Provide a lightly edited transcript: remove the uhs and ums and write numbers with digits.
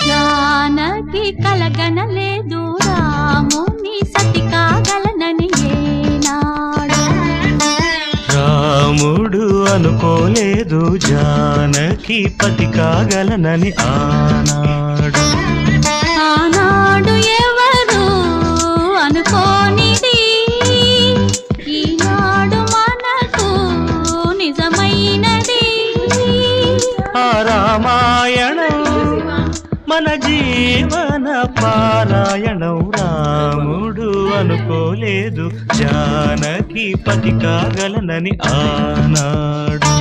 జానకి కలగనలేదు రాముని సతి కాగలనని ఏనాడు. రాముడు అనుకోలేదు జానకి పతి కాగలనని ఆనాడు. ఆనాడు ఎవరు అనుకోనిది ఈనాడు మనకు నిజమైనది. ఆ రామాయణం మన జీవన పారాయణం. రాముడు అనుకోలేదు జానకి పతి కాగలనని ఆనాడు.